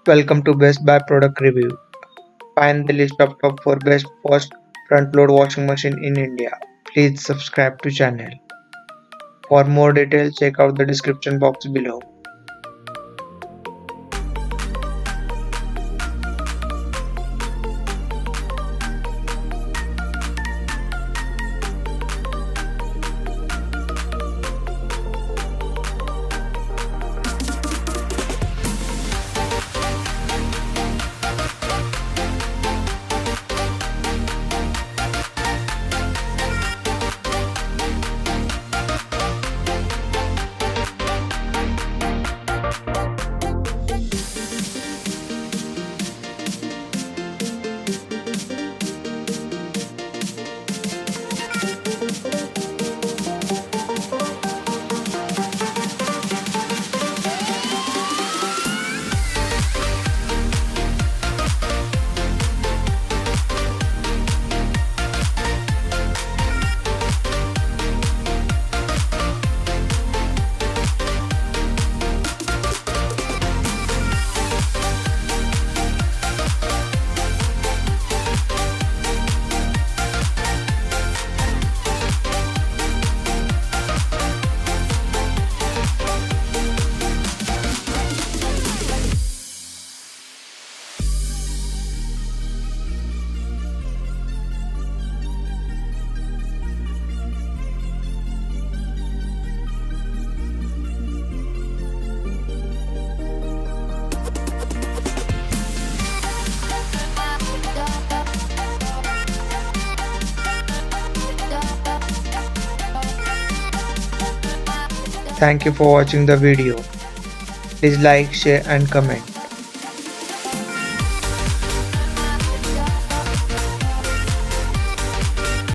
Welcome to Best Buy Product Review. Find the list of top 4 best Bosch front load washing machine in India. Please subscribe to channel. For more details, check out the description box below. Thank you for watching the video. Please like, share and comment.